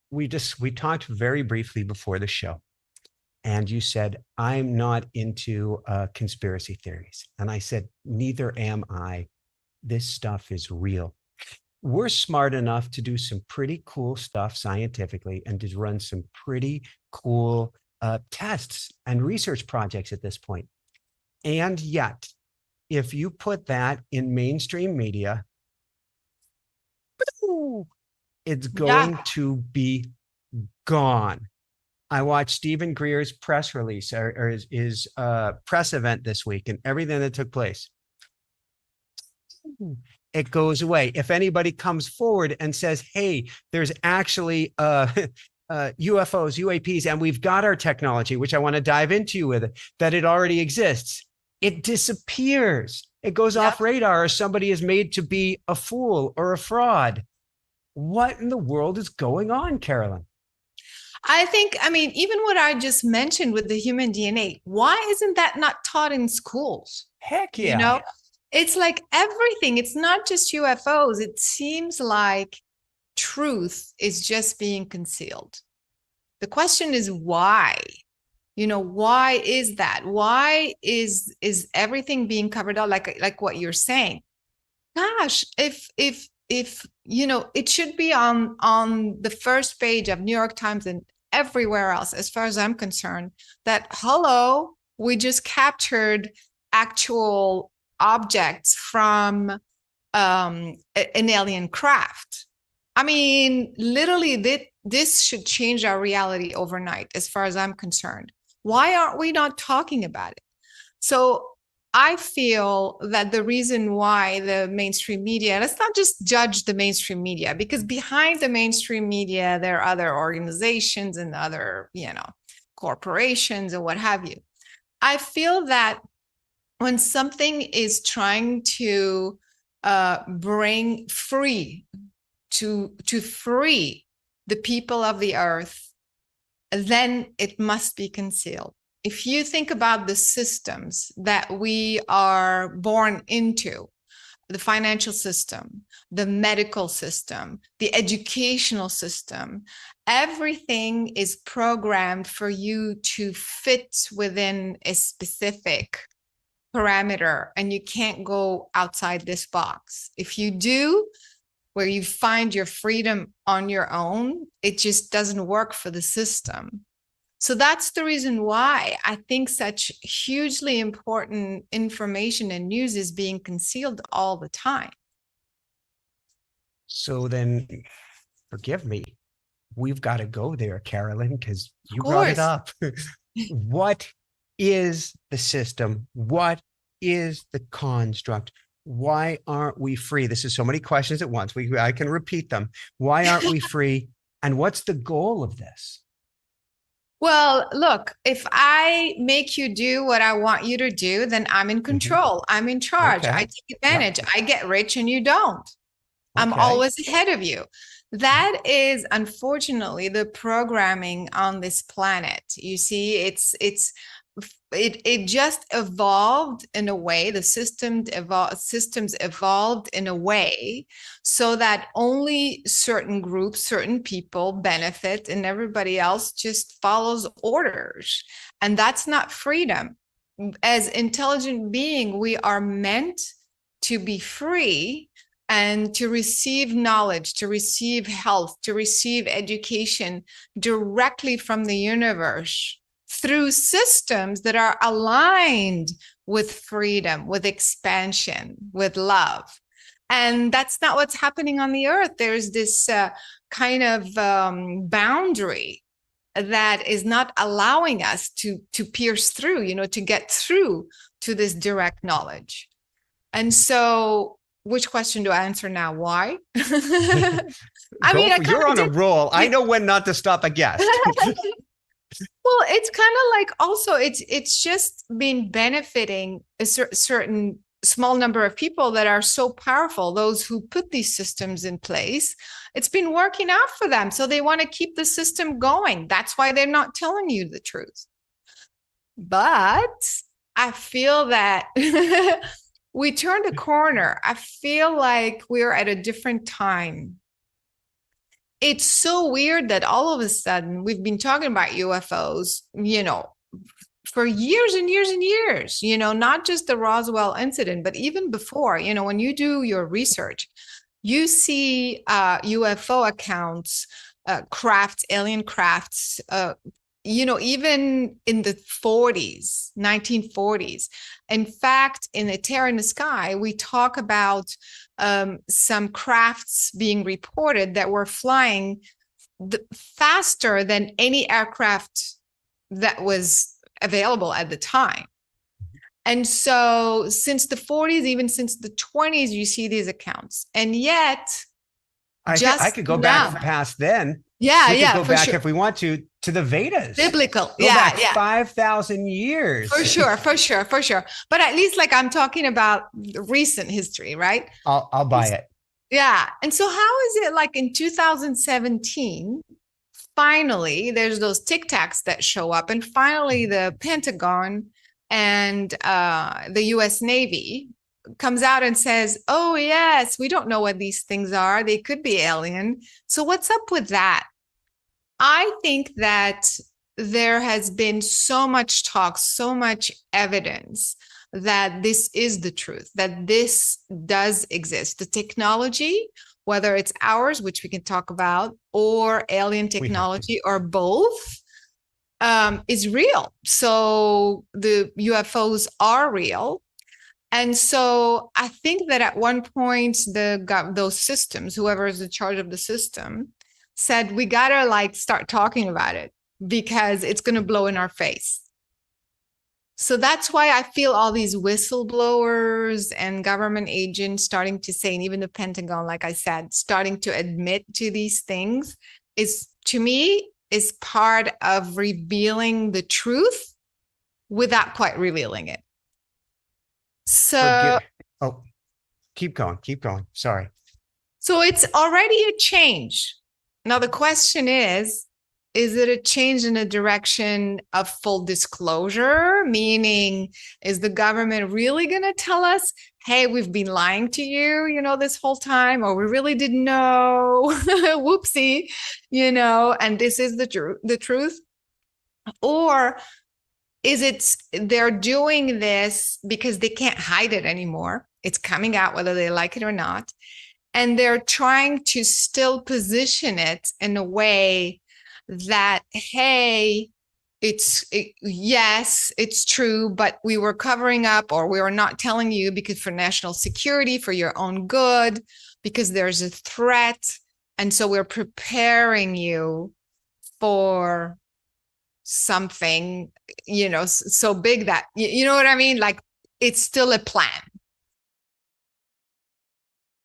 we talked very briefly before the show, and you said, I'm not into conspiracy theories. And I said, neither am I. This stuff is real. We're smart enough to do some pretty cool stuff scientifically and to run some pretty cool tests and research projects at this point. And yet, if you put that in mainstream media, it's Yeah. going to be gone. I watched Stephen Greer's press release or his press event this week and everything that took place. It goes away. If anybody comes forward and says, hey, there's actually UFOs, UAPs, and we've got our technology, which I want to dive into with it, that it already exists, it disappears. It goes Yep. off radar, or somebody is made to be a fool or a fraud. What in the world is going on, Carolyn? I think, I mean, even what I just mentioned with the human DNA, why isn't that not taught in schools? Heck You yeah. know, it's like everything. It's not just UFOs. It seems like truth is just being concealed. The question is why? Why is that? Why is everything being covered up like what you're saying? Gosh, if it should be on the first page of New York Times and everywhere else, as far as I'm concerned, that hello, we just captured actual objects from an alien craft. I mean, literally, this should change our reality overnight, as far as I'm concerned. Why aren't we not talking about it? So I feel that the reason why the mainstream media, let's not just judge the mainstream media, because behind the mainstream media, there are other organizations and other, corporations and what have you. I feel that when something is trying to bring free to free the people of the earth, then it must be concealed. If you think about the systems that we are born into, the financial system, the medical system, the educational system, everything is programmed for you to fit within a specific parameter, and you can't go outside this box. If you do, where you find your freedom on your own, it just doesn't work for the system. So that's the reason why I think such hugely important information and news is being concealed all the time. So then, forgive me, we've got to go there, Carolyn, because Of you brought it course. up. What is the system? What is the construct? Why aren't we free? This is so many questions at once. I can repeat them. Why aren't we free? And what's the goal of this? Well, look, if I make you do what I want you to do, then I'm in Mhm. control. I'm in charge. I Okay. take Yep. advantage. I get rich and you don't. I'm Okay. always ahead of you. That is unfortunately the programming on this planet. You see, it just evolved in a way, the systems evolved in a way so that only certain groups, certain people benefit and everybody else just follows orders. And that's not freedom. As intelligent being, we are meant to be free and to receive knowledge, to receive health, to receive education directly from the universe through systems that are aligned with freedom, with expansion, with love. And that's not what's happening on the earth. There's this kind of boundary that is not allowing us to pierce through, to get through to this direct knowledge. And so, which question do I answer now? Why? I Go mean, I for kind you're of on a did. roll. I know when not to stop a guest. Well, it's kind of like also it's just been benefiting a certain small number of people that are so powerful, those who put these systems in place. It's been working out for them, so they want to keep the system going. That's why they're not telling you the truth. But I feel that we turned a corner. I feel like we're at a different time. it's so weird that all of a sudden we've been talking about UFOs, for years and years and years, not just the Roswell incident, but even before, when you do your research, you see UFO accounts, crafts, alien crafts, even in the 40s, 1940s. In fact, in A Terror in the Sky, we talk about some crafts being reported that were flying faster than any aircraft that was available at the time. And so since the 40s, even since the 20s, you see these accounts. And yet, I could go back past then. Yeah, we could go for back sure. if we want to the Vedas. Biblical. Go back 5,000 years. For sure. But at least like I'm talking about recent history, right? I'll buy it. Yeah. And so how is it like in 2017, finally, there's those Tic Tacs that show up, and finally the Pentagon and the US Navy comes out and says, oh, yes, we don't know what these things are. They could be alien. So what's up with that? I think that there has been so much talk, so much evidence that this is the truth, that this does exist. The technology, whether it's ours, which we can talk about, or alien technology, or both, is real. So the UFOs are real. And so I think that at one point, those systems, whoever is in charge of the system, said, we gotta like start talking about it because it's gonna blow in our face. So that's why I feel all these whistleblowers and government agents starting to say, and even the Pentagon, like I said, starting to admit to these things is, to me, is part of revealing the truth without quite revealing it. So, keep going. Sorry. So it's already a change. Now, the question is it a change in the direction of full disclosure? Meaning, is the government really going to tell us, hey, we've been lying to you, this whole time, or we really didn't know, whoopsie, and this is the truth? Or is it they're doing this because they can't hide it anymore? It's coming out whether they like it or not. And they're trying to still position it in a way that, hey, yes, it's true, but we were covering up, or we were not telling you because for national security, for your own good, because there's a threat. And so we're preparing you for something, so big that, you know what I mean? Like it's still a plan.